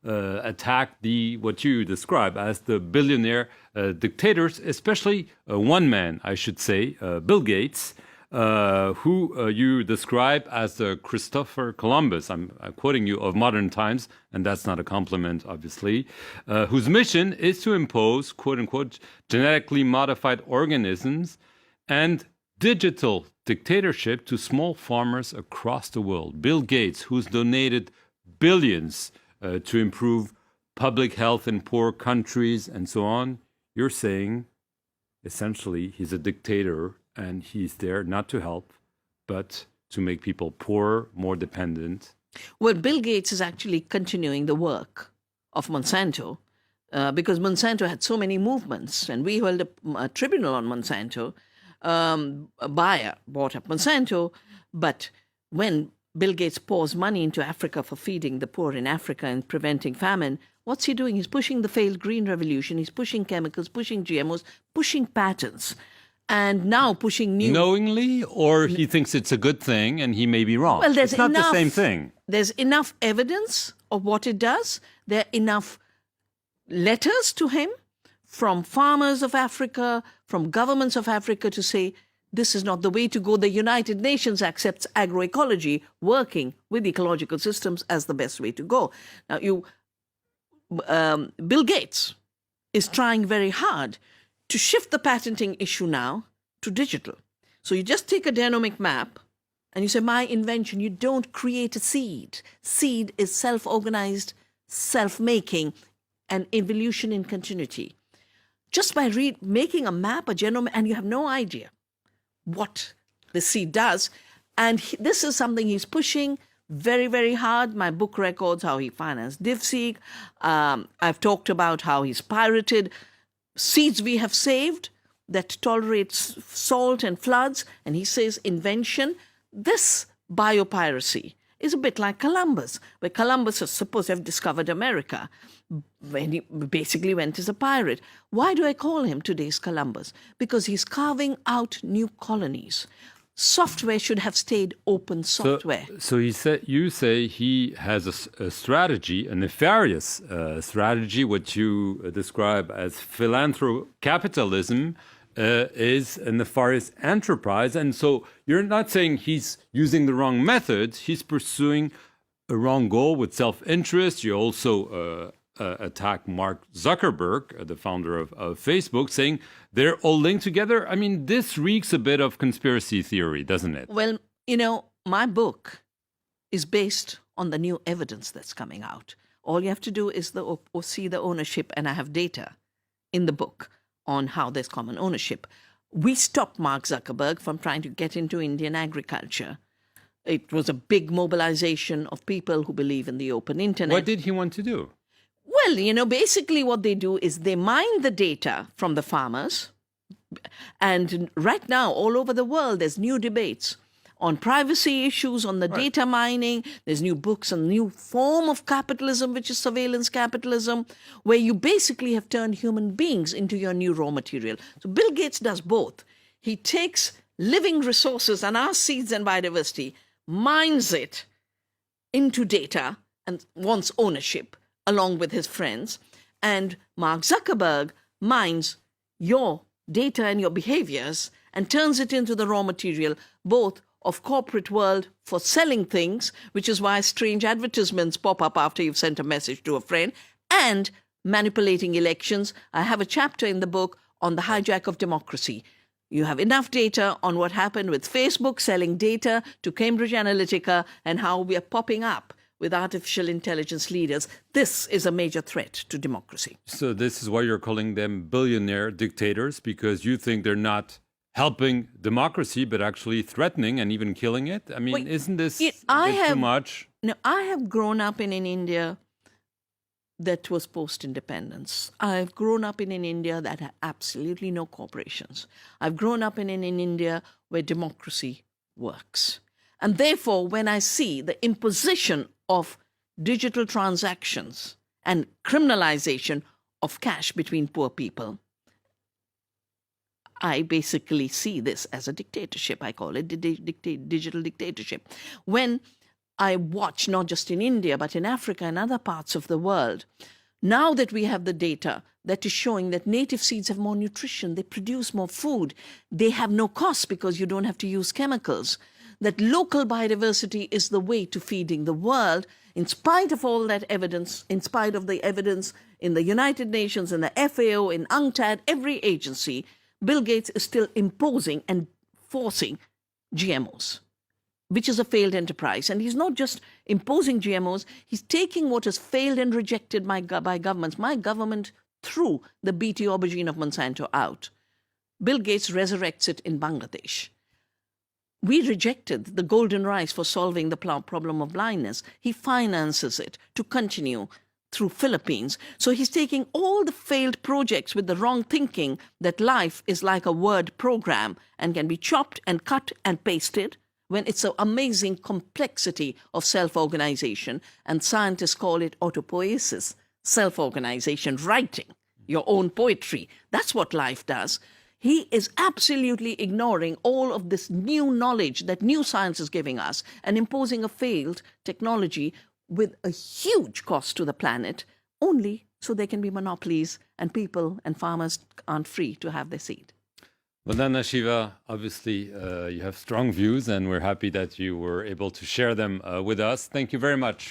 attack what you describe as the billionaire dictators, especially one man, I should say, Bill Gates, who you describe as the Christopher Columbus, I'm quoting you, of modern times, and that's not a compliment, obviously, whose mission is to impose, quote unquote, genetically modified organisms and digital dictatorship to small farmers across the world. Bill Gates, who's donated billions to improve public health in poor countries and so on, you're saying essentially he's a dictator and he's there not to help, but to make people poorer, more dependent. Well, Bill Gates is actually continuing the work of Monsanto because Monsanto had so many movements, and we held a tribunal on Monsanto. Bayer bought up Monsanto, but when Bill Gates pours money into Africa for feeding the poor in Africa and preventing famine, what's he doing? He's pushing the failed green revolution. He's pushing chemicals, pushing GMOs, pushing patents, and now pushing new... Knowingly, or he thinks it's a good thing and he may be wrong? Well, it's not the same thing. There's enough evidence of what it does. There are enough letters to him from farmers of Africa, from governments of Africa to say, this is not the way to go. The United Nations accepts agroecology, working with ecological systems, as the best way to go. Now, Bill Gates is trying very hard to shift the patenting issue now to digital. So you just take a genomic map and you say, my invention, you don't create a seed. Seed is self-organized, self-making, and evolution in continuity. Just by making a map, a genome, and you have no idea what the seed does. And this is something he's pushing very, very hard. My book records how he financed DivSeek. I've talked about how he's pirated seeds we have saved that tolerate salt and floods. And he says invention. This biopiracy is a bit like Columbus, where Columbus is supposed to have discovered America when he basically went as a pirate. Why do I call him today's Columbus? Because he's carving out new colonies. Software should have stayed open software. So you say he has a strategy, a nefarious strategy, what you describe as philanthrocapitalism, is a nefarious enterprise. And so you're not saying he's using the wrong methods, he's pursuing a wrong goal with self-interest. You also attack Mark Zuckerberg, the founder of Facebook, saying they're all linked together. I mean, this reeks a bit of conspiracy theory, doesn't it? Well, my book is based on the new evidence that's coming out. All you have to do is see the ownership, and I have data in the book on how there's common ownership. We stopped Mark Zuckerberg from trying to get into Indian agriculture. It was a big mobilization of people who believe in the open internet. What did he want to do? Well, basically what they do is they mine the data from the farmers. And right now, all over the world, there's new debates on privacy issues, on the data mining. There's new books, a new form of capitalism, which is surveillance capitalism, where you basically have turned human beings into your new raw material. So Bill Gates does both. He takes living resources and our seeds and biodiversity, mines it into data and wants ownership along with his friends. And Mark Zuckerberg mines your data and your behaviors and turns it into the raw material, both of corporate world for selling things, which is why strange advertisements pop up after you've sent a message to a friend, and manipulating elections. I have a chapter in the book on the hijack of democracy. You have enough data on what happened with Facebook selling data to Cambridge Analytica and how we are popping up with artificial intelligence leaders. This is a major threat to democracy. So this is why you're calling them billionaire dictators, because you think they're not helping democracy, but actually threatening and even killing it? I mean, isn't this too much? No, I have grown up in an India that was post-independence. I've grown up in an India that had absolutely no corporations. I've grown up in an India where democracy works. And therefore, when I see the imposition of digital transactions and criminalization of cash between poor people, I basically see this as a dictatorship. I call it digital dictatorship. When I watch, not just in India, but in Africa and other parts of the world. Now that we have the data that is showing that native seeds have more nutrition, they produce more food, they have no cost because you don't have to use chemicals, that local biodiversity is the way to feeding the world, in spite of all that evidence, in spite of the evidence in the United Nations, in the FAO, in UNCTAD, every agency, Bill Gates is still imposing and forcing GMOs, which is a failed enterprise. And he's not just imposing GMOs, he's taking what has failed and rejected by governments. My government threw the BT aubergine of Monsanto out. Bill Gates resurrects it in Bangladesh. We rejected the golden rice for solving the problem of blindness. He finances it to continue through Philippines. So he's taking all the failed projects with the wrong thinking that life is like a word program and can be chopped and cut and pasted, when it's an amazing complexity of self-organization, and scientists call it autopoiesis, self-organization, writing your own poetry. That's what life does. He is absolutely ignoring all of this new knowledge that new science is giving us and imposing a failed technology with a huge cost to the planet, only so there can be monopolies and people and farmers aren't free to have their seed. Vandana Shiva, obviously you have strong views and we're happy that you were able to share them with us. Thank you very much